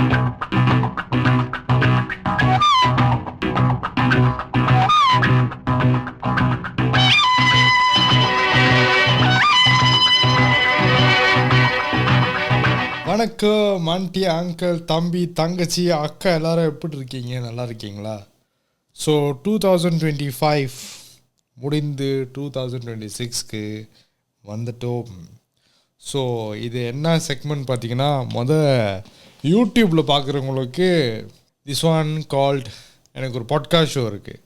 வணக்கம் aunty, uncle, தம்பி, தங்கச்சி, அக்கா எல்லாரும் எப்படி இருக்கீங்க? நல்லா இருக்கீங்களா? ஸோ 2025 முடிந்து 2026க்கு வந்துட்டோம். ஸோ இது என்ன செக்மெண்ட் பார்த்தீங்கன்னா, யூடியூப்பில் பார்க்குறவங்களுக்கு திஸ் ஒன் கால்ட், எனக்கு ஒரு பாட்காஸ்ட் ஷோ இருக்குது,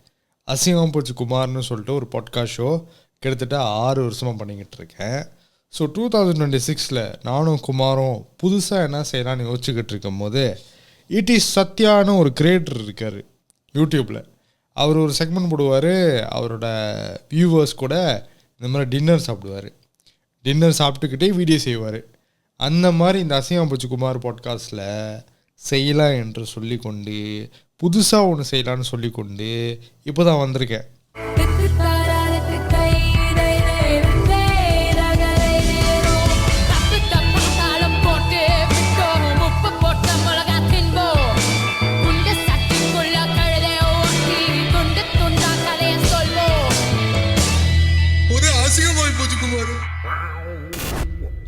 அசிங்கம் போச்சு குமார்னு சொல்லிட்டு ஒரு பாட்காஸ்ட் ஷோ கிட்டத்தட்ட 6 வருஷமாக பண்ணிக்கிட்டு இருக்கேன். ஸோ 2026 நானும் குமாரும் புதுசாக என்ன செய்யலான்னு யோசிச்சுக்கிட்டு இருக்கும் போது, இட் இஸ் சத்யான்னு ஒரு கிரியேட்டர் இருக்கார் யூடியூப்பில். அவர் ஒரு செக்மெண்ட் போடுவார், அவரோட வியூவர்ஸ் கூட இந்த மாதிரி டின்னர் சாப்பிடுவார். டின்னர் சாப்பிட்டுக்கிட்டே வீடியோ செய்வார். அந்த மாதிரி இந்த அசிங்கம் போச்சு குமார் பாட்காஸ்ட்டில் செய்யலாம் என்று சொல்லிக்கொண்டு, புதுசாக ஒன்று செய்யலான்னு சொல்லிக்கொண்டு இப்போ தான் வந்திருக்கேன்.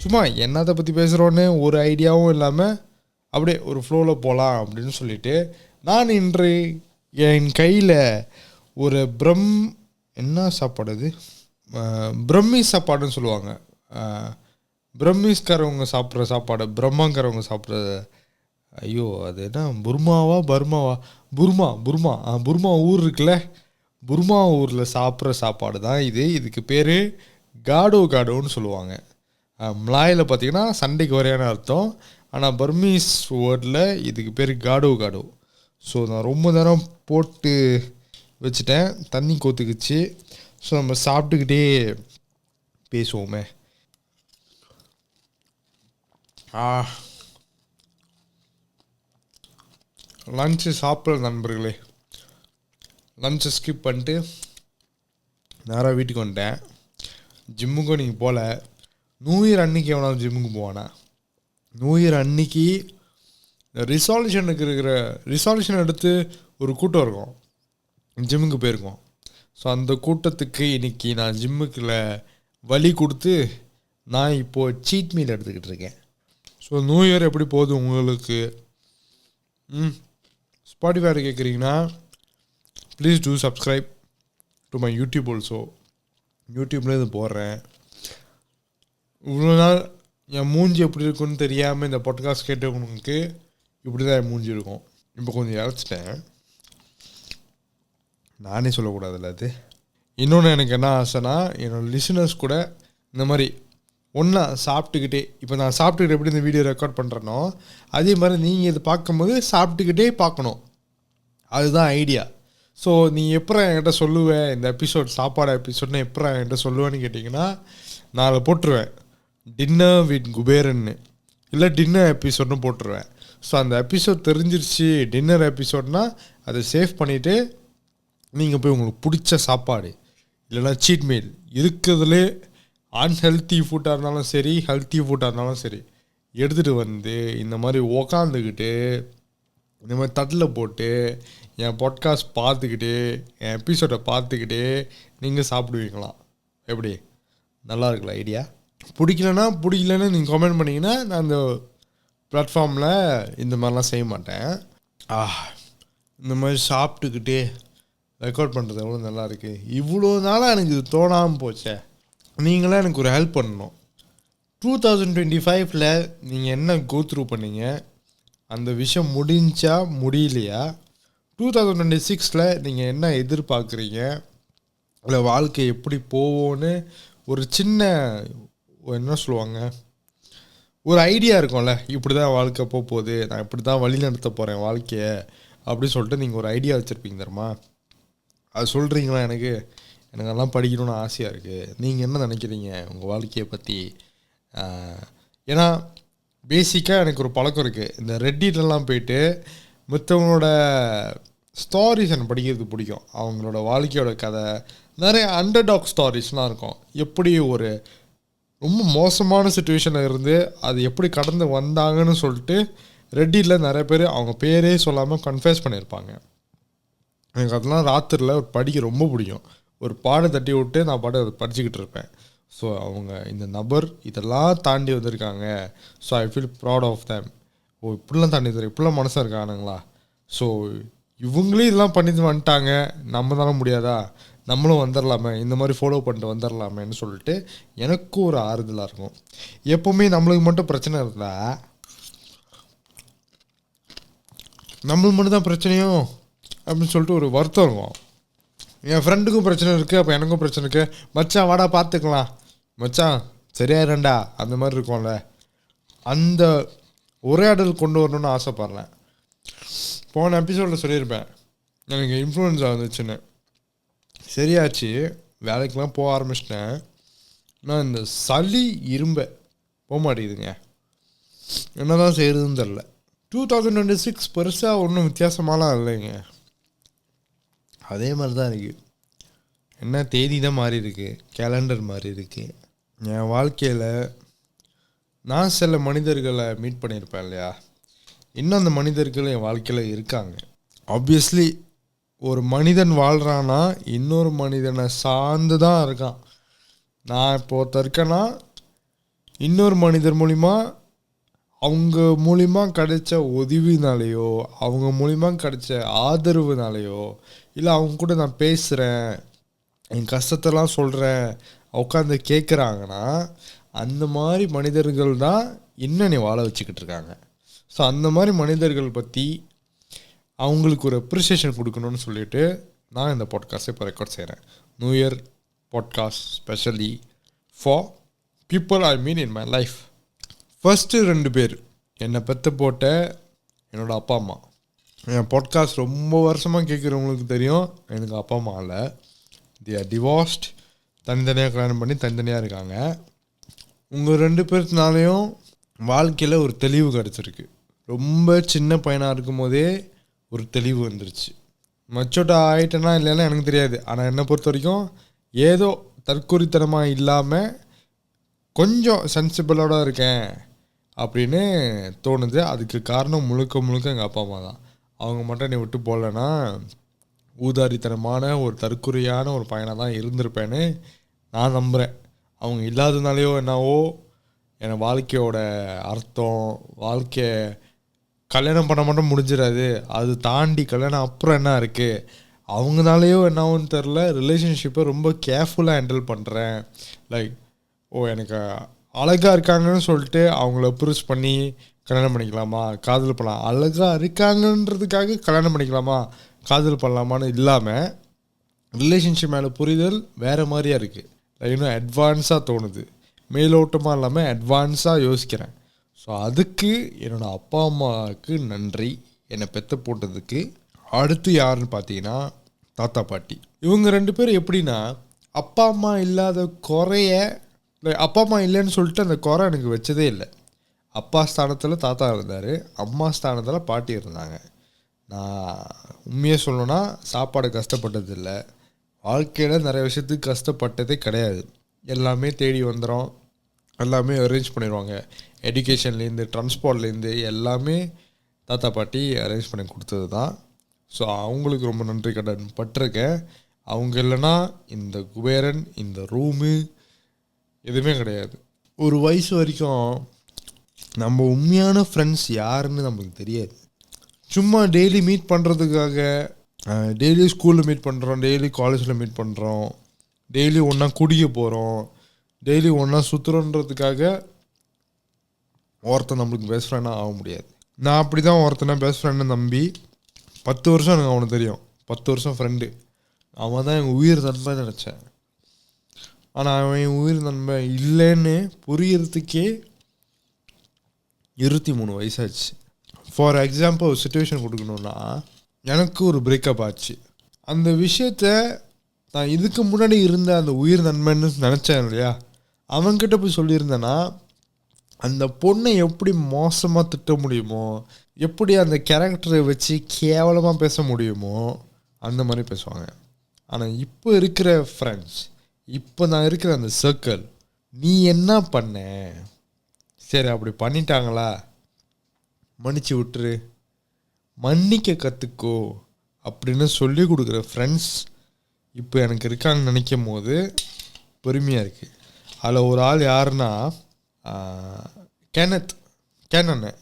சும்மா என்னத்தை பற்றி பேசுகிறோன்னு ஒரு ஐடியாவும் இல்லாமல் அப்படியே ஒரு ஃப்ளோவில் போகலாம் அப்படின்னு சொல்லிட்டு, நான் இன்று என் கையில் ஒரு என்ன சாப்பாடு அது, பிரம்மீஸ் சாப்பாடுன்னு சொல்லுவாங்க. பிரம்மீஸ்காரவங்க சாப்பிட்ற சாப்பாடு, பிரம்மாங்கிறவங்க சாப்பிட்ற, ஐயோ அது என்ன, புர்மா ஊர் இருக்குல்ல, புர்மா ஊரில் சாப்பிட்ற சாப்பாடு தான் இது. இதுக்கு பேர் காடோன்னு சொல்லுவாங்க. மலாயில் பார்த்தீங்கன்னா சண்டைக்கு வரையான அர்த்தம், ஆனால் பர்மீஸ் வேர்டில் இதுக்கு பேர் காடோ. ஸோ நான் ரொம்ப நேரம் போட்டு வச்சுட்டேன், தண்ணி கொத்துக்குச்சு. ஸோ நம்ம சாப்பிட்டுக்கிட்டே பேசுவோமே. லஞ்சு சாப்பிட்ற நண்பர்களே, லஞ்சை ஸ்கிப் பண்ணிட்டு நேராக வீட்டுக்கு வந்துட்டேன். ஜிம்முக்கும் நீங்கள் போகல. நியூ இயர் அன்றைக்கி எவனாவது ஜிம்முக்கு போவானா? நியூ இயர் அன்றைக்கி ரிசால்யூஷன் எடுத்து ஒரு கூட்டம் இருக்கும், ஜிம்முக்கு போயிருக்கோம். ஸோ அந்த கூட்டத்துக்கு இன்றைக்கி நான் ஜிம்முக்குள்ள வலி கொடுத்து நான் இப்போது சீட் மீல் எடுத்துக்கிட்டு இருக்கேன். ஸோ நியூ இயர் எப்படி போகுது உங்களுக்கு? ஸ்பாட்டிஃபை கேட்குறீங்கன்னா please do subscribe to my YouTube also. யூடியூப்லேயே இது போடுறேன். இவ்வளோ நாள் என் மூஞ்சி எப்படி இருக்குன்னு தெரியாமல் இந்த பாட்காஸ்ட் கேட்டவங்களுக்கு இப்படி தான் என் மூஞ்சி இருக்கும். இப்போ கொஞ்சம் இறச்சிட்டேன், நானே சொல்லக்கூடாதுல்ல அது. இன்னொன்று எனக்கு என்ன ஆசைன்னா, என்னோடய லிசனர்ஸ் கூட இந்த மாதிரி ஒன்றா சாப்பிட்டுக்கிட்டே, இப்போ நான் சாப்பிட்டுக்கிட்டு எப்படி இந்த வீடியோ ரெக்கார்ட் பண்ணுறேனோ அதே மாதிரி நீங்கள் இது பார்க்கும்போது சாப்பிட்டுக்கிட்டே பார்க்கணும். அதுதான் ஐடியா. ஸோ நீ எப்போ என்கிட்ட சொல்லுவேன் இந்த எபிசோட், சாப்பாடு எபிசோட்னு எப்போ என்கிட்ட சொல்லுவேன்னு கேட்டிங்கன்னா, நான் அதை போட்டுருவேன் டின்னர் வித் குபேரன்னு, இல்லை டின்னர் எபிசோட்னு போட்டுருவேன். ஸோ அந்த எபிசோட் தெரிஞ்சிருச்சு டின்னர் எபிசோட்னா அதை சேவ் பண்ணிவிட்டு நீங்கள் போய் உங்களுக்கு பிடிச்ச சாப்பாடு இல்லைனா சீட் மீல் இருக்கிறதுலே அன்ஹெல்த்தி ஃபுட்டாக இருந்தாலும் சரி, ஹெல்த்தி ஃபுட்டாக இருந்தாலும் சரி எடுத்துகிட்டு வந்து இந்த மாதிரி உக்காந்துக்கிட்டு இந்த மாதிரி தட்டில் போட்டு என் பாட்காஸ்ட் பார்த்துக்கிட்டு என் எபிசோடை பார்த்துக்கிட்டு நீங்கள் சாப்பிடுவீங்களாம். எப்படி நல்லா இருக்குல்ல ஐடியா? பிடிக்கலன்னு நீங்கள் கமெண்ட் பண்ணிங்கன்னா நான் இந்த பிளாட்ஃபார்மில் இந்த மாதிரிலாம் செய்ய மாட்டேன். இந்த மாதிரி சாப்பிட்டுக்கிட்டே ரெக்கார்ட் பண்ணுறது எவ்வளோ நல்லா இருக்குது. இவ்வளோ நாளாக எனக்கு இது தோணாமல் போச்சே. நீங்களாம் எனக்கு ஒரு ஹெல்ப் பண்ணணும். 2025 நீங்கள் என்ன கோ த்ரூ பண்ணீங்க, அந்த விஷயம் முடியலையா? 2026 நீங்கள் என்ன எதிர்பார்க்குறீங்க, இல்லை வாழ்க்கை எப்படி போவோன்னு ஒரு சின்ன என்ன சொல்லுவாங்க, ஒரு ஐடியா இருக்கும்ல, இப்படி தான் வாழ்க்கை போகுது, நான் இப்படி தான் வழி நடத்த போகிறேன் வாழ்க்கையை அப்படி சொல்லிட்டு நீங்கள் ஒரு ஐடியா வச்சுருப்பீங்க தெரியுமா? அது சொல்கிறீங்களா? எனக்கு அதெல்லாம் படிக்கணும்னு ஆசையாக இருக்குது. நீங்கள் என்ன நினைக்கிறீங்க உங்கள் வாழ்க்கையை பற்றி? ஏன்னா பேசிக்காக எனக்கு ஒரு பழக்கம் இருக்குது, இந்த ரெட்டிட்லாம் போயிட்டு மற்றவங்களோட ஸ்டாரிஸ் எனக்கு படிக்கிறது பிடிக்கும். அவங்களோட வாழ்க்கையோட கதை, நிறைய அண்டர்டாக் ஸ்டாரிஸ்லாம் இருக்கும். எப்படி ஒரு ரொம்ப மோசமான சுச்சுவேஷனில் இருந்து அது எப்படி கடந்து வந்தாங்கன்னு சொல்லிட்டு ரெட்டியில் நிறைய பேர் அவங்க பேரே சொல்லாமல் கன்ஃபேஸ் பண்ணியிருப்பாங்க. எனக்கு அதெல்லாம் ராத்திரியில் ஒரு படிக்க ரொம்ப பிடிக்கும். ஒரு பாடம் தட்டி விட்டு நான் பாடம் அதை படிச்சுக்கிட்டு இருப்பேன். ஸோ அவங்க இந்த நபர் இதெல்லாம் தாண்டி வந்திருக்காங்க. So I feel proud of them. ஓ இப்படிலாம் தாண்டி தர இப்படிலாம் மனசாக இருக்கானுங்களா. ஸோ இவங்களே இதெல்லாம் பண்ணிட்டு வந்துட்டாங்க, நம்ம தானே முடியாதா, நம்மளும் வந்துடலாமே, இந்த மாதிரி ஃபாலோ பண்ணிட்டு வந்துடலாமேன்னு சொல்லிட்டு எனக்கும் ஒரு ஆறுதலாக இருக்கும். எப்போவுமே நம்மளுக்கு மட்டும் பிரச்சனை இருந்தால் நம்மளுக்கு மட்டும் தான் பிரச்சனையும் அப்படின்னு சொல்லிட்டு ஒரு வருத்தம் இருக்கும். என் ஃப்ரெண்டுக்கும் பிரச்சனை இருக்குது, அப்போ எனக்கும் பிரச்சனை இருக்குது, மச்சான் வாடா பார்த்துக்கலாம், மச்சான் சரியாயிரண்டா, அந்த மாதிரி இருக்கும்ல. அந்த உரையாடல் கொண்டு வரணும்னு ஆசைப்பட்றேன். போன எபிசோடில் சொல்லியிருப்பேன் எனக்கு இன்ஃப்ளூயன்ஸா வந்துச்சுன்னு. சரியாச்சு, வேலைக்கெலாம் போக ஆரம்பிச்சிட்டேன். நான் இந்த சளி இரும்பை போக மாட்டேங்குதுங்க, என்ன தான் செய்கிறதுன்னு தெரில. 2026 பெருசாக ஒன்றும் வித்தியாசமாலாம் இல்லைங்க, அதே மாதிரி தான் இருக்குது. என்ன தேதி தான் மாறி இருக்குது, கேலண்டர் மாறி இருக்குது. என் வாழ்க்கையில் நான் சில மனிதர்களை மீட் பண்ணியிருப்பேன் இல்லையா, இன்னும் அந்த மனிதர்கள் என் வாழ்க்கையில் இருக்காங்க. ஆப்வியஸ்லி ஒரு மனிதன் வாழ்கிறான்னா இன்னொரு மனிதனை சார்ந்து தான் இருக்கான். நான் இப்போ இருக்கேன்னா இன்னொரு மனிதர் மூலிமா, அவங்க மூலிமா கிடைச்ச உதவினாலேயோ அவங்க மூலிமா கிடைச்ச ஆதரவுனாலேயோ இல்லை அவங்க கூட நான் பேசுகிறேன், என் கஷ்டத்தெல்லாம் சொல்கிறேன், உட்காந்து கேட்குறாங்கன்னா அந்த மாதிரி மனிதர்கள் தான் இன்னும் நீ வாழ வச்சுக்கிட்டு இருக்காங்க. ஸோ அந்த மாதிரி மனிதர்கள் பற்றி அவங்களுக்கு ஒரு அப்ரிசியேஷன் கொடுக்கணும்னு சொல்லிட்டு நான் இந்த பாட்காஸ்ட்டை இப்போ ரெக்கார்ட் செய்கிறேன். New year podcast specially for people I mean in my life. First 2 பேர் என்னை பெற்று போட்ட என்னோடய அப்பா அம்மா. என் பாட்காஸ்ட் ரொம்ப வருஷமாக கேட்குறவங்களுக்கு தெரியும், எனக்கு அப்பா அம்மா இல்லை, தி ஆர் டிவோர்ஸ்ட், தனித்தனியாக கல்யாணம் பண்ணி தனித்தனியாக இருக்காங்க. உங்கள் 2 பேர்த்துனாலையும் வாழ்க்கையில் ஒரு தெளிவு கிடச்சிருக்கு. ரொம்ப சின்ன பையனாக இருக்கும் போதே ஒரு தெளிவு வந்துருச்சு. மச்சோட்டா ஆகிட்டேன்னா இல்லைன்னா எனக்கு தெரியாது, ஆனால் என்னை பொறுத்த வரைக்கும் ஏதோ தற்கொலைத்தனமாக இல்லாமல் கொஞ்சம் சென்சிபிளோடு இருக்கேன் அப்படின்னு தோணுது. அதுக்கு காரணம் முழுக்க முழுக்க எங்கள் அப்பா அம்மா தான். அவங்க மட்டும் என்னை விட்டு போகலன்னா ஊதாரித்தனமான ஒரு தற்கொலையான ஒரு பையனாக தான் இருந்திருப்பேன்னு நான் நம்புகிறேன். அவங்க இல்லாததுனாலையோ என்னவோ என் வாழ்க்கையோட அர்த்தம், வாழ்க்கை கல்யாணம் பண்ண மட்டும் முடிஞ்சிடாது, அது தாண்டி கல்யாணம் அப்புறம் என்ன இருக்குது, அவங்கனாலேயோ என்னவோன்னு தெரில, ரிலேஷன்ஷிப்பை ரொம்ப கேர்ஃபுல்லாக ஹேண்டில் பண்ணுறேன். லைக் எனக்கு அழகாக இருக்காங்கன்னு சொல்லிட்டு அவங்கள அப்ரோச் பண்ணி கல்யாணம் பண்ணிக்கலாமா, காதல் பண்ணலாம், அழகாக இருக்காங்கன்றதுக்காக கல்யாணம் பண்ணிக்கலாமா, காதல் பண்ணலாமான்னு இல்லாமல் ரிலேஷன்ஷிப் மேலே புரிதல் வேறு மாதிரியாக இருக்குது. இன்னும் அட்வான்ஸாக தோணுது, மேலோட்டமாக இல்லாமல் அட்வான்ஸாக யோசிக்கிறேன். ஸோ அதுக்கு என்னோடய அப்பா அம்மாவுக்கு நன்றி, என்னை பெற்று போட்டதுக்கு. அடுத்து யாருன்னு பார்த்தீங்கன்னா தாத்தா பாட்டி. இவங்க 2 பேரும் எப்படின்னா, அப்பா அம்மா இல்லாத குறைய, அப்பா அம்மா இல்லைன்னு சொல்லிட்டு அந்த குறை எனக்கு வச்சதே இல்லை. அப்பா ஸ்தானத்தில் தாத்தா இருந்தார், அம்மா ஸ்தானத்தில் பாட்டி இருந்தாங்க. நான் உண்மையாக சொல்லணுன்னா சாப்பாடு கஷ்டப்பட்டதில்லை, வாழ்க்கையில் நிறைய விஷயத்துக்கு கஷ்டப்பட்டதே கிடையாது. எல்லாமே தேடி வந்துடும், எல்லாமே அரேஞ்ச் பண்ணிடுவாங்க. எஜுகேஷன்லேருந்து ட்ரான்ஸ்போர்ட்லேருந்து எல்லாமே தாத்தா பாட்டி அரேஞ்ச் பண்ணி கொடுத்தது தான். ஸோ அவங்களுக்கு ரொம்ப நன்றி கடன் பட்டிருக்கேன். அவங்க இல்லைன்னா இந்த குபேரன், இந்த ரூமு எதுவுமே கிடையாது. ஒரு வயசு வரைக்கும் நம்ம உண்மையான ஃப்ரெண்ட்ஸ் யாருன்னு நமக்கு தெரியாது. சும்மா டெய்லி மீட் பண்ணுறதுக்காக, டெய்லி ஸ்கூலில் மீட் பண்ணுறோம், டெய்லி காலேஜில் மீட் பண்ணுறோம், டெய்லி ஒன்றா குடிக்க போகிறோம், டெய்லி ஒன்றா சுற்றுறோன்றதுக்காக ஒருத்தன் நம்மளுக்கு பெஸ்ட் ஃப்ரெண்டாக ஆக முடியாது. நான் அப்படி தான் ஒருத்தனை பெஸ்ட் ஃப்ரெண்டை நம்பி 10 வருஷம் எனக்கு அவனுக்கு தெரியும், 10 வருஷம் ஃப்ரெண்டு, அவன் தான் எங்கள் உயிர் நண்பன் நினச்சேன். ஆனால் அவன் என் உயிர் நண்பன் இல்லைன்னு புரியறதுக்கே 23 வயசாச்சு. ஃபார் எக்ஸாம்பிள் ஒரு சுச்சுவேஷன் கொடுக்கணுன்னா, எனக்கு ஒரு பிரேக்கப் ஆச்சு. அந்த விஷயத்த நான் இதுக்கு முன்னாடி இருந்த அந்த உயிர் நண்பன்னு நினச்சேன் இல்லையா, அவன்கிட்ட போய் சொல்லியிருந்தேன்னா அந்த பொண்ணை எப்படி மோசமாக திட்ட முடியுமோ, எப்படி அந்த கேரக்டரை வச்சு கேவலமாக பேச முடியுமோ அந்த மாதிரி பேசுவாங்க. ஆனால் இப்போ இருக்கிற ஃப்ரெண்ட்ஸ், இப்போ நான் இருக்கிற அந்த சர்க்கிள், நீ என்ன பண்ண, சரி அப்படி பண்ணிட்டாங்களா, மன்னிச்சு விட்டுரு, மன்னிக்க கற்றுக்கோ அப்படின்னு சொல்லி கொடுக்குற ஃப்ரெண்ட்ஸ் இப்போ எனக்கு இருக்காங்கன்னு நினைக்கும் போது பெருமையாக இருக்குது. அதில் ஒரு ஆள் யாருன்னா கேனன்னு.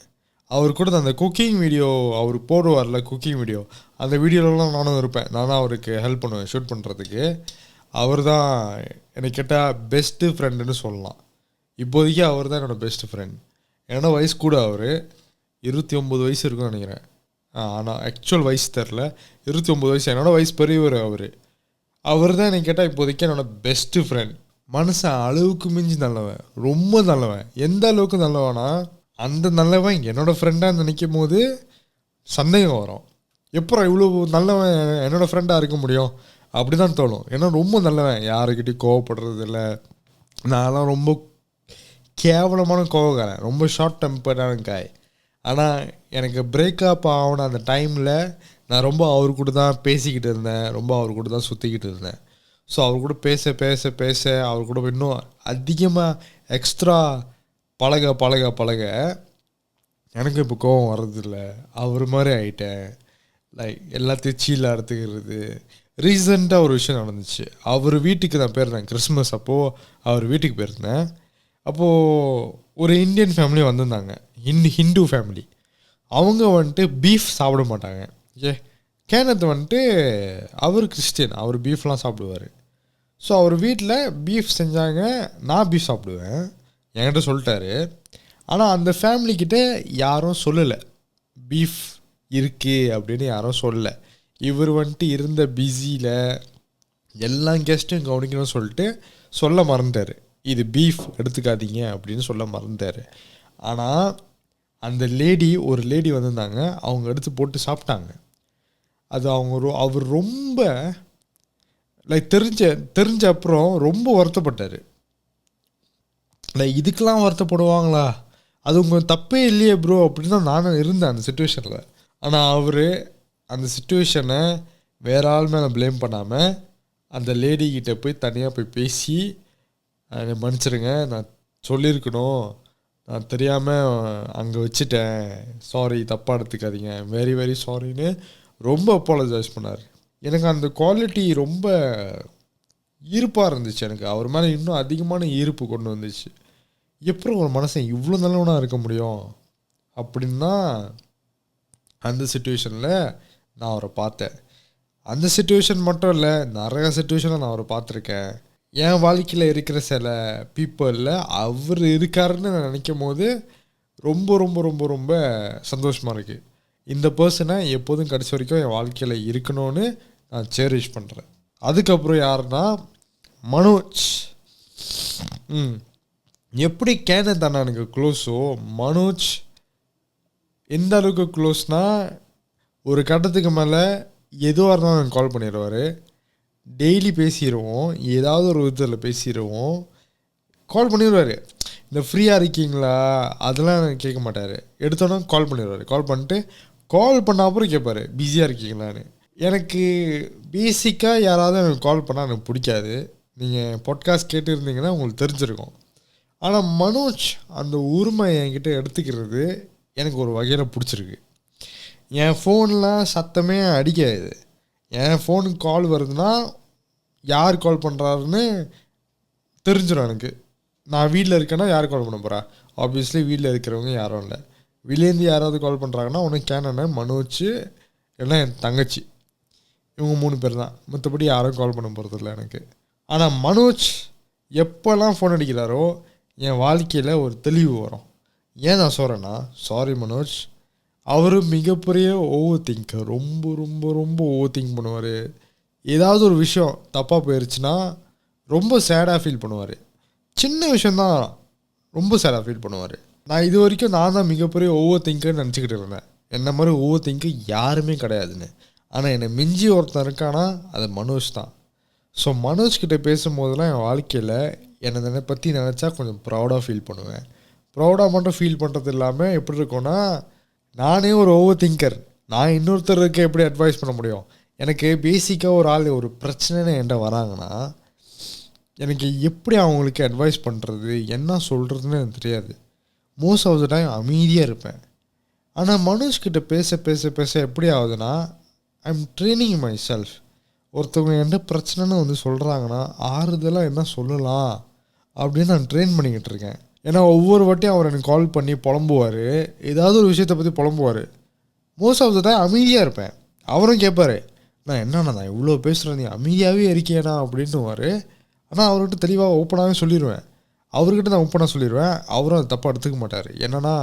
அவர் கூட அந்த குக்கிங் வீடியோ அவர் போடுவார்ல, குக்கிங் வீடியோ, அந்த வீடியோலலாம் நானும் இருப்பேன். நானும் அவருக்கு ஹெல்ப் பண்ணுவேன் ஷூட் பண்ணுறதுக்கு. அவர் தான் எனக்கு கேட்டால் பெஸ்ட்டு ஃப்ரெண்டுன்னு சொல்லலாம். இப்போதைக்கு அவர் தான் என்னோடய பெஸ்ட்டு ஃப்ரெண்ட். என்னோட வயசு கூட அவர் 29 வயசு இருக்குன்னு நினைக்கிறேன். ஆனால் ஆக்சுவல் வயசு தெரில, 29 வயசு. என்னோடய வயசு பெரியவர் அவர் தான் எனக்கு கேட்டால் இப்போதைக்கு என்னோடய பெஸ்ட்டு ஃப்ரெண்ட். மனுஷன் அளவுக்கு மிஞ்சி நல்லவன், ரொம்ப நல்லவன். எந்த அளவுக்கு நல்லவனா, அந்த நல்லவன் என்னோடய ஃப்ரெண்டாக நினைக்கும் போது சந்தேகம் வரும். எப்பறம் இவ்வளோ நல்லவன் என்னோடய ஃப்ரெண்டாக இருக்க முடியும் அப்படி தான் தோணும். ஏன்னா ரொம்ப நல்லவன், யாருக்கிட்டையும் கோவப்படுறது இல்லை. நான்லாம் ரொம்ப கேவலமான கோவக்காரன், ரொம்ப ஷார்ட் டெம்பர்டான காய். ஆனால் எனக்கு பிரேக்கப் ஆகின அந்த டைமில் நான் ரொம்ப அவர் கூட தான் பேசிக்கிட்டு இருந்தேன், ரொம்ப அவர் கூட தான் சுற்றிக்கிட்டு இருந்தேன். ஸோ அவர் கூட பேச பேச பேச அவர் கூட இன்னும் அதிகமாக எக்ஸ்ட்ரா பழக எனக்கு இப்போ கோவம் வர்றதில்ல. அவர் மாதிரி ஆகிட்டேன். லைக் எல்லாத்தையும் சீல அறுத்துக்கிறது. ரீசெண்டாக ஒரு விஷயம் நடந்துச்சு. அவர் வீட்டுக்கு நான் போயிருந்தேன் கிறிஸ்மஸ் அப்போது. அவர் வீட்டுக்கு போயிருந்தேன். அப்போது ஒரு இந்தியன் ஃபேமிலி வந்திருந்தாங்க, ஹிந்து ஃபேமிலி. அவங்க வந்துட்டு பீஃப் சாப்பிட மாட்டாங்க. கேனத் வந்துட்டு அவர் கிறிஸ்டியன், அவர் பீஃப்லாம் சாப்பிடுவார். ஸோ அவர் வீட்டில் பீஃப் செஞ்சாங்க. நான் பீஃப் சாப்பிடுவேன், என்கிட்ட சொல்லிட்டாரு. ஆனால் அந்த ஃபேமிலிக்கிட்ட யாரும் சொல்லலை பீஃப் இருக்குது அப்படின்னு, யாரும் சொல்லலை. இவர் வந்துட்டு இருந்த பிஸியில் எல்லா கெஸ்ட்டும் கவனிக்கணும்னு சொல்லிட்டு சொல்ல மறந்துட்டார், இது பீஃப் எடுத்துக்காதீங்க அப்படின்னு சொல்ல மறந்துட்டார். ஆனால் அந்த ஒரு லேடி வந்திருந்தாங்க, அவங்க எடுத்து போட்டு சாப்பிட்டாங்க. அது அவர் ரொம்ப லைக் தெரிஞ்ச அப்புறம் ரொம்ப வருத்தப்பட்டார். லைக் இதுக்கெலாம் வருத்தப்படுவாங்களா, அது உங்கள் தப்பே இல்லையே ப்ரோ அப்படின்னு தான் நானும் இருந்தேன் அந்த சுச்சுவேஷனில். ஆனால் அவர் அந்த சுச்சுவேஷனை வேற ஆள் மேலே ப்ளேம் பண்ணாமல் அந்த லேடிக்கிட்ட போய் தனியாக போய் பேசி, மன்னிச்சிடுங்க, நான் சொல்லியிருக்கணும், நான் தெரியாமல் அங்கே வச்சுட்டேன், சாரி, தப்பாக எடுத்துக்காதீங்க, வெரி வெரி சாரின்னு ரொம்ப அப்பாலஜைஸ் பண்ணார். எனக்கு அந்த குவாலிட்டி ரொம்ப ஈர்ப்பாக இருந்துச்சு. எனக்கு அவர் மேலே இன்னும் அதிகமான ஈர்ப்பு கொண்டு வந்துச்சு. எப்படி ஒரு மனுஷன் இவ்வளோ நல்லவனாக இருக்க முடியும் அப்படின்னா, அந்த சுச்சுவேஷனில் நான் அவரை பார்த்தேன். அந்த சுச்சுவேஷன் மட்டும் இல்லை, நிறைய சுச்சுவேஷனில் நான் அவரை பார்த்துருக்கேன். என் வாழ்க்கையில் இருக்கிற சில பீப்புளில் அவர் இருக்காருன்னு நான் நினைக்கும் போது ரொம்ப ரொம்ப ரொம்ப ரொம்ப சந்தோஷமாக இருக்குது. இந்த பர்சனை எப்போதும் கடைசி வரைக்கும் என் வாழ்க்கையில் இருக்கணும்னு நான் சேரிஷ் பண்ணுறேன். அதுக்கப்புறம் யாருன்னா மனோஜ். எப்படி கேனத் அண்ணா எனக்கு க்ளோஸோ, மனோஜ் எந்த அளவுக்கு க்ளோஸ்னால், ஒரு கட்டத்துக்கு மேலே எதுவாக இருந்தாலும் எனக்கு கால் பண்ணிடுவார். டெய்லி பேசிடுவோம், ஏதாவது ஒரு விதத்தில் பேசிடுவோம். கால் பண்ணிடுவார். இந்த ஃப்ரீயாக இருக்கீங்களா அதெல்லாம் எனக்கு கேட்க மாட்டார். எடுத்தோன்னா கால் பண்ணிடுவார். கால் பண்ணிட்டு கால் பண்ண அப்புறம் கேட்பார் பிஸியாக இருக்கீங்களான்னு. எனக்கு பேசிக்காக யாராவது எனக்கு கால் பண்ணால் எனக்கு பிடிக்காது. நீங்கள் பாட்காஸ்ட் கேட்டுருந்தீங்கன்னா உங்களுக்கு தெரிஞ்சிருக்கும். ஆனால் மனோஜ் அந்த உரிமை என்கிட்ட எடுத்துக்கிறது எனக்கு ஒரு வகையில் பிடிச்சிருக்கு. என் ஃபோன்லாம் சத்தமே அடிக்காது. என் ஃபோனுக்கு கால் வருதுன்னா யார் கால் பண்ணுறாருன்னு தெரிஞ்சிடும் எனக்கு. நான் வீட்டில் இருக்கேன்னா யார் கால் பண்ண போகிறா, ஆப்வியஸ்லி வீட்டில் இருக்கிறவங்க யாரும் இல்லை. வெளியேருந்து யாராவது கால் பண்ணுறாங்கன்னா ஒன்று கேனன்னு, மனோஜ், இல்லைன்னா என் தங்கச்சி, இவங்க 3 பேர் தான். மற்றபடி யாரும் கால் பண்ண போகிறதில்ல எனக்கு. ஆனால் மனோஜ் எப்போல்லாம் ஃபோன் அடிக்கிறாரோ என் வாழ்க்கையில் ஒரு தெளிவு வரும். ஏன் நான் சொல்கிறேன்னா, சாரி மனோஜ், அவர் மிகப்பெரிய ஓவர் திங்கர். ரொம்ப ரொம்ப ரொம்ப ஓவர் திங்க் பண்ணுவார். ஏதாவது ஒரு விஷயம் தப்பாக போயிடுச்சுன்னா ரொம்ப சேடாக ஃபீல் பண்ணுவார். சின்ன விஷயந்தான் ரொம்ப சேடாக ஃபீல் பண்ணுவார். நான் இது வரைக்கும் நான் தான் மிகப்பெரிய ஓவர் திங்கர்னு நினச்சிக்கிட்டு இருந்தேன். என்ன மாதிரி ஓவர் திங்கர் யாருமே கிடையாதுன்னு. ஆனால் என்னை மிஞ்சி ஒருத்தன் இருக்கானா அது மனோஜ் தான். ஸோ மனோஜ்கிட்ட பேசும்போதெல்லாம் என் வாழ்க்கையில் என்னை பற்றி நினச்சா கொஞ்சம் ப்ரௌடாக ஃபீல் பண்ணுவேன். ப்ரௌடாக மட்டும் ஃபீல் பண்ணுறது இல்லாமல் எப்படி இருக்கும்னா, நானே ஒரு ஓவர் திங்கர், நான் இன்னொருத்தருக்கு எப்படி அட்வைஸ் பண்ண முடியும்? எனக்கு பேசிக்காக ஒரு ஆள் ஒரு பிரச்சனைன்னு என்கிட்ட வராங்கன்னா எனக்கு எப்படி அவங்களுக்கு அட்வைஸ் பண்ணுறது, என்ன சொல்கிறதுன்னு எனக்கு தெரியாது. மோஸ்ட் ஆஃப் த டைம் அமைதியாக இருப்பேன். ஆனால் மனோஜ்கிட்ட பேச பேச பேச எப்படி ஆகுதுன்னா, I am training my self. ஒருத்தவங்க என்ன பிரச்சனைன்னு வந்து சொல்கிறாங்கன்னா ஆறுதலாக என்ன சொல்லலாம் அப்படின்னு நான் ட்ரெயின் பண்ணிக்கிட்டு இருக்கேன். ஏன்னா ஒவ்வொரு வாட்டியும் அவர் எனக்கு கால் பண்ணி புலம்புவார், ஏதாவது ஒரு விஷயத்தை பற்றி புலம்புவார். மோஸ்ட் ஆஃப் த டைம் அமைதியாக இருப்பேன். அவரும் கேட்பார், நான் என்னண்ணா நான் இவ்வளோ பேசுகிறேன், நீ அமைதியாகவே இருக்கியேண்ணா அப்படின்னுவார். ஆனால் அவர்கிட்ட தெளிவாக ஓப்பனாகவே சொல்லிடுவேன். அவர்கிட்ட நான் ஓப்பனாக சொல்லிடுவேன். அவரும் அதை தப்பாக எடுத்துக்க மாட்டார். என்னன்னா,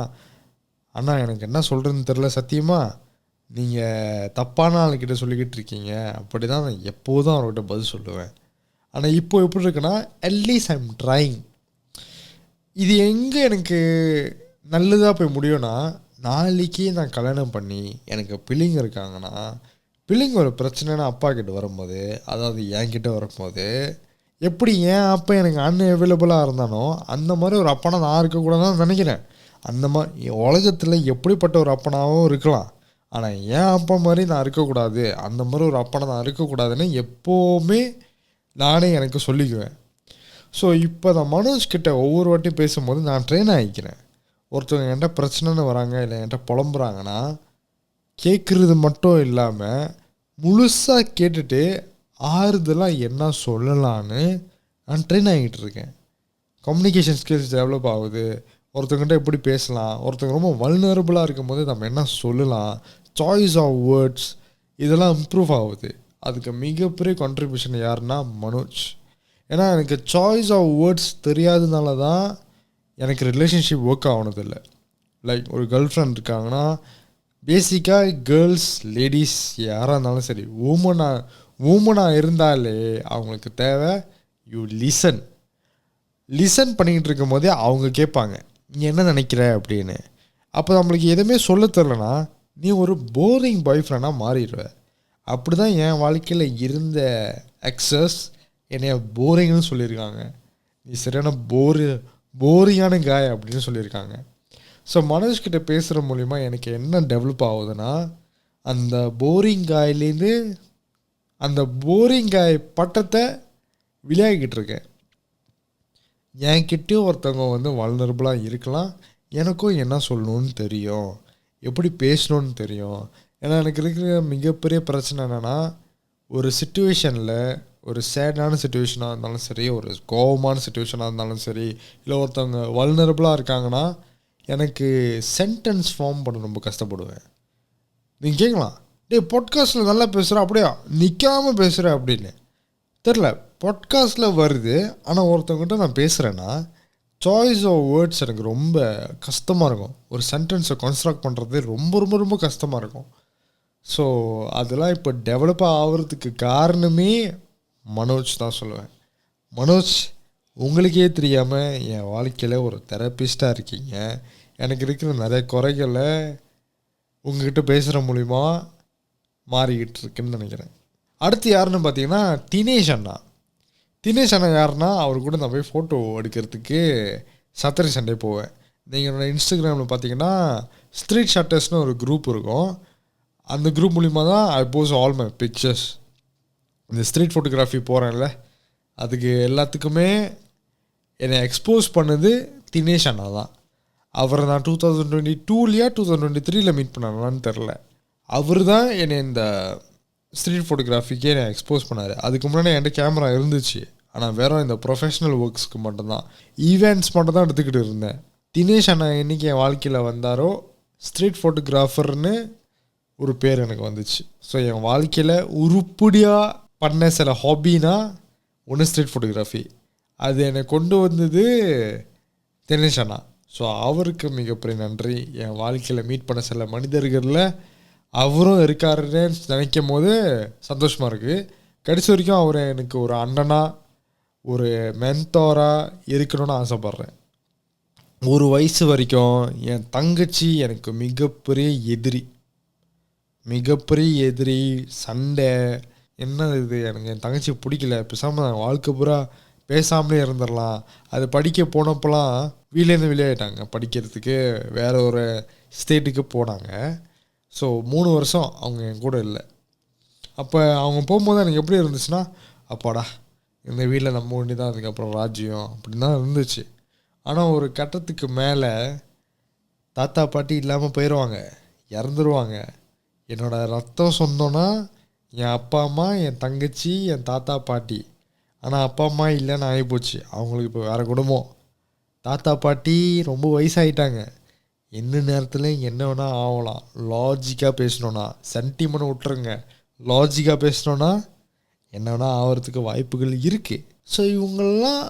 அண்ணா எனக்கு என்ன சொல்கிறதுன்னு தெரில, சத்தியமாக நீங்கள் தப்பான ஆளுக்கிட்ட சொல்லிக்கிட்டு இருக்கீங்க அப்படி தான் நான் எப்போதும் அவர்கிட்ட பதில் சொல்லுவேன். ஆனால் இப்போ எப்படி இருக்குன்னா, அட்லீஸ்ட் ஐ எம் ட்ரைங். இது எங்கே எனக்கு நல்லதாக போய் முடியும்னா, நாளைக்கு நான் கல்யாணம் பண்ணி எனக்கு பிள்ளைங்க இருக்காங்கன்னா, பிள்ளைங்க ஒரு பிரச்சனைனா அப்பா கிட்ட வரும்போது, அதாவது என்கிட்ட வரும்போது, எப்படி என் அப்பா எனக்கு அன்அவைலபிளாக இருந்தானோ அந்த மாதிரி ஒரு அப்பனா நான் இருக்கக்கூடாதுன்னு நினைக்கிறேன். அந்த மாதிரி உலகத்தில் எப்படிப்பட்ட ஒரு அப்பனாகவும் இருக்கலாம், ஆனால் என் அப்பா மாதிரி நான் இருக்கக்கூடாது, அந்த மாதிரி ஒரு அப்பனை நான் இருக்கக்கூடாதுன்னு எப்போவுமே நானே எனக்கு சொல்லிக்குவேன். ஸோ இப்போ நான் மனோஜ்கிட்ட ஒவ்வொரு வாட்டியும் பேசும்போது நான் ட்ரெயின் ஆகிக்கிறேன். ஒருத்தவங்க என்கிட்ட பிரச்சனைன்னு வராங்க, இல்லை என்கிட்ட புலம்புறாங்கன்னா, கேட்குறது மட்டும் இல்லாமல் முழுசாக கேட்டுட்டு ஆறுதலாக என்ன சொல்லலான்னு நான் ட்ரெயின் ஆகிட்டு இருக்கேன். கம்யூனிகேஷன் ஸ்கில்ஸ் டெவலப் ஆகுது. ஒருத்தவங்ககிட்ட எப்படி பேசலாம், ஒருத்தவங்க ரொம்ப வல்னரபுளாக இருக்கும் போது நம்ம என்ன சொல்லலாம், சாய்ஸ் ஆஃப் வேர்ட்ஸ் இதெல்லாம் இம்ப்ரூவ் ஆகுது. அதுக்கு மிகப்பெரிய கான்ட்ரிபியூஷன் யாருன்னா மனோஜ். ஏன்னா எனக்கு சாய்ஸ் ஆஃப் வேர்ட்ஸ் தெரியாதனால தான் எனக்கு ரிலேஷன்ஷிப் ஒர்க் ஆகணதில்லை. லைக் ஒரு கேர்ள் ஃப்ரெண்ட் இருக்காங்கன்னா, பேசிக்காக கேர்ள்ஸ் லேடிஸ் யாராக இருந்தாலும் சரி, ஊமனாக இருந்தாலே அவங்களுக்கு தேவை யூ லிசன் பண்ணிக்கிட்டு இருக்கும் போதே அவங்க கேட்பாங்க, நீ என்ன நினைக்கிற அப்படின்னு. அப்போ நம்மளுக்கு எதுவுமே சொல்ல தெரிலனா நீ ஒரு போரிங் பாய் ஃப்ரெண்டாக மாறிடுவ. அப்படி தான் என் வாழ்க்கையில் இருந்த எக்ஸஸ் என்னைய போரிங்னு சொல்லியிருக்காங்க. நீ சரியான போரிங்கான காய் அப்படின்னு சொல்லியிருக்காங்க. ஸோ மனோஜ்கிட்ட பேசுகிற மூலிமா எனக்கு என்ன டெவலப் ஆகுதுன்னா, அந்த போரிங் காயிலேருந்து அந்த போரிங் காய் பட்டத்தை விளையாடிக்கிட்டு இருக்கேன். என்கிட்டயும் ஒருத்தவங்க வந்து வல்னரபுளாக இருக்கலாம், எனக்கும் என்ன சொல்லணும்னு தெரியும், எப்படி பேசணுன்னு தெரியும். ஏன்னா எனக்கு இருக்கிற மிகப்பெரிய பிரச்சனை என்னென்னா, ஒரு சிச்சுவேஷனில் ஒரு சேடான சிச்சுவேஷனாக இருந்தாலும் சரி, ஒரு கோபமான சிச்சுவேஷனாக இருந்தாலும் சரி, இல்லை ஒருத்தவங்க வல்னரபுளாக இருக்காங்கன்னா எனக்கு சென்டென்ஸ் ஃபார்ம் பண்ண ரொம்ப கஷ்டப்படுவேன். நீங்கள் கேட்கலாம், பாட்காஸ்ட்டில் நல்லா பேசுகிற அப்படியா நிற்காமல் பேசுகிற அப்படின்னு. தெரில, பாட்காஸ்ட்டில் வருது, ஆனால் ஒருத்தவங்ககிட்ட நான் பேசுகிறேன்னா சாய்ஸ் ஆஃப் வேர்ட்ஸ் எனக்கு ரொம்ப கஷ்டமாக இருக்கும். ஒரு சென்டென்ஸை கன்ஸ்ட்ரக்ட் பண்ணுறது ரொம்ப ரொம்ப ரொம்ப கஷ்டமாக இருக்கும். ஸோ அதெல்லாம் இப்போ டெவலப்பாக ஆகிறதுக்கு காரணமே மனோஜ் தான் சொல்லுவேன். மனோஜ், உங்களுக்கே தெரியாமல் என் வாழ்க்கையில் ஒரு தெரப்பிஸ்ட்டாக இருக்கீங்க. எனக்கு இருக்கிற நிறைய குறைகளை உங்கள்கிட்ட பேசுகிற மூலிமா மாறிக்கிட்டு இருக்குன்னு நினைக்கிறேன். அடுத்து யாருன்னு பார்த்தீங்கன்னா தினேஷ் அண்ணா. தினேஷ் அண்ணா யாருன்னா, அவர் கூட நான் போய் ஃபோட்டோ எடுக்கிறதுக்கு சாட்டர்டே சண்டே போவேன். நீங்கள் என்னோட இன்ஸ்டாகிராமில் பார்த்தீங்கன்னா ஸ்ட்ரீட் ஷாட்டர்ஸ்னு ஒரு குரூப் இருக்கும். அந்த குரூப் மூலிமா தான் ஐ போஸ்ட் ஆல் மை பிக்சர்ஸ். இந்த ஸ்ட்ரீட் ஃபோட்டோகிராஃபி போகிறேன்ல, அதுக்கு எல்லாத்துக்குமே என்னை எக்ஸ்போஸ் பண்ணது தினேஷ் அண்ணா தான். அவரை நான் 2022 2023 மீட் பண்ணானான்னு தெரில. அவர் தான் என்னை இந்த ஸ்ட்ரீட் ஃபோட்டோகிராஃபிக்கே என்னை எக்ஸ்போஸ் பண்ணார். அதுக்கு முன்னாடி என்கிட்ட கேமரா இருந்துச்சு, ஆனால் வெறும் இந்த ப்ரொஃபஷ்னல் ஒர்க்ஸ்க்கு மட்டும்தான், ஈவெண்ட்ஸ் மட்டும் தான் எடுத்துக்கிட்டு இருந்தேன். தினேஷ் அண்ணா என்றைக்கு என் வாழ்க்கையில் வந்தாரோ, ஸ்ட்ரீட் ஃபோட்டோகிராஃபர்னு ஒரு பேர் எனக்கு வந்துச்சு. ஸோ என் வாழ்க்கையில் உருப்படியாக பண்ண சில ஹாபினா ஒன்று ஸ்ட்ரீட் ஃபோட்டோகிராஃபி. அது என்னை கொண்டு வந்தது தினேஷ் அண்ணா. ஸோ அவருக்கு மிகப்பெரிய நன்றி. என் வாழ்க்கையில் மீட் பண்ண சில மனிதர்களில் அவரும் இருக்காருன்னு நினைக்கும் போது சந்தோஷமாக இருக்குது. கடைசி வரைக்கும் அவர் எனக்கு ஒரு அண்ணனாக, ஒரு மென்டாராக இருக்கணும்னு ஆசைப்பட்றேன். ஒரு வயசு வரைக்கும் என் தங்கச்சி எனக்கு மிகப்பெரிய எதிரி, சண்டை. என்ன இது, எனக்கு என் தங்கச்சி பிடிக்கல, பேசாமல் நான் வாழ்க்கை பூரா பேசாமலே இருந்துடலாம். அது படிக்க போனப்போலாம் வீலேருந்து வெளியாகிட்டாங்க, படிக்கிறதுக்கு வேறு ஒரு ஸ்டேட்டுக்கு போனாங்க. ஸோ 3 வருஷம் அவங்க என் கூட இல்லை. அப்போ அவங்க போகும்போது எனக்கு எப்படி இருந்துச்சுன்னா, அப்பாடா இந்த வீட்டில் நம்ம ஒண்டி தான், அதுக்கப்புறம் ராஜ்யம் அப்படின்னு தான் இருந்துச்சு. ஆனால் ஒரு கட்டத்துக்கு மேலே தாத்தா பாட்டி இல்லாமல் போயிடுவாங்க. இறந்துருவாங்க. என்னோடய ரத்தம் சொந்தம்னா என் அப்பா அம்மா, என் தங்கச்சி, என் தாத்தா பாட்டி. ஆனால் அப்பா அம்மா இல்லைன்னு ஆகிப்போச்சு. அவங்களுக்கு இப்போ வேறு குடும்பம். தாத்தா பாட்டி ரொம்ப வயசாகிட்டாங்க. எந்த நேரத்தில் என்ன வேணால் ஆகலாம். லாஜிக்காக பேசணுன்னா, சென்டிமெண்ட் விட்டுருங்க, லாஜிக்காக பேசணுன்னா என்ன வேணால் ஆகிறதுக்கு வாய்ப்புகள் இருக்குது. ஸோ இவங்கெல்லாம்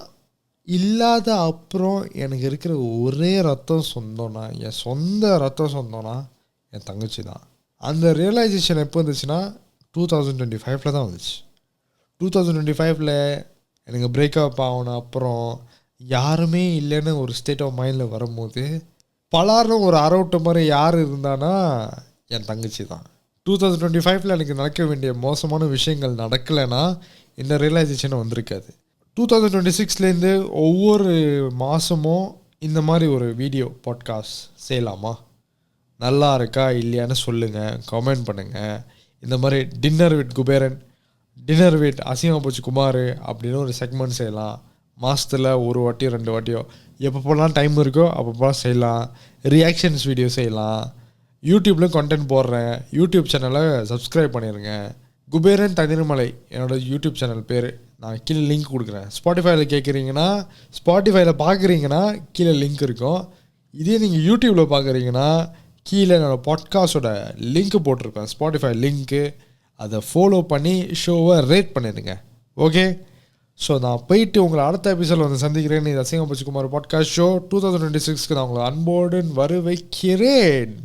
இல்லாத அப்புறம் எனக்கு இருக்கிற ஒரே ரத்தம் சொந்தம்னா, என் சொந்த ரத்தம் சொந்தம்னா என் தங்கச்சி தான். அந்த ரியலைசேஷன் எப்போ வந்துச்சுன்னா 2025 தான் வந்துச்சு. 2025 எனக்கு பிரேக்கப் ஆகணும் அப்புறம் யாருமே இல்லைன்னு ஒரு ஸ்டேட் ஆஃப் மைண்டில் வரும்போது பலாரும் ஒரு அரவுட்டு மாதிரி யார் இருந்தானா என் தங்கச்சி தான். 2025 எனக்கு நடக்க வேண்டிய மோசமான விஷயங்கள் நடக்கலைன்னா இந்த ரியலைசேஷன் வந்திருக்காது. 2026 ஒவ்வொரு மாதமும் இந்த மாதிரி ஒரு வீடியோ பாட்காஸ்ட் செய்யலாமா, நல்லா இருக்கா இல்லையான்னு சொல்லுங்கள், கமெண்ட் பண்ணுங்கள். இந்த மாதிரி dinner with Kuberan, dinner with அசிங்கமாக போச்சு குமார் அப்படின்னு ஒரு செக்மெண்ட் செய்யலாம். மாதத்தில் ஒரு வாட்டியோ 2 வாட்டியோ எப்பப்போலாம் டைம் இருக்கோ அப்பப்போலாம் செய்யலாம். ரியாக்ஷன்ஸ் வீடியோ செய்யலாம். யூடியூப்லேயும் கண்டென்ட் போடுறேன். யூடியூப் சேனலை சப்ஸ்கிரைப் பண்ணிடுங்க. குபேரன் தனிமலை என்னோடய யூடியூப் சேனல் பேர். நான் கீழே லிங்க் கொடுக்குறேன். ஸ்பாட்டிஃபைல கேட்குறீங்கன்னா, ஸ்பாட்டிஃபைல பார்க்குறீங்கன்னா கீழே லிங்க் இருக்கும். இதே நீங்கள் யூடியூப்பில் பார்க்குறீங்கன்னா கீழே என்னோடய பாட்காஸ்டோட லிங்க்கு போட்டிருப்பேன், ஸ்பாட்டிஃபை லிங்க்கு. அதை ஃபாலோ பண்ணி ஷோவை ரேட் பண்ணிடுங்க. ஓகே, ஸோ நான் போயிட்டு உங்களை அடுத்த எபிசோடில் வந்து சந்திக்கிறேன். இது அசிங்கம் போச்சு குமார் பாட்காஸ்ட் ஷோ 2026க்கு நான் உங்களை அன்போடு வரவேற்கிறேன்.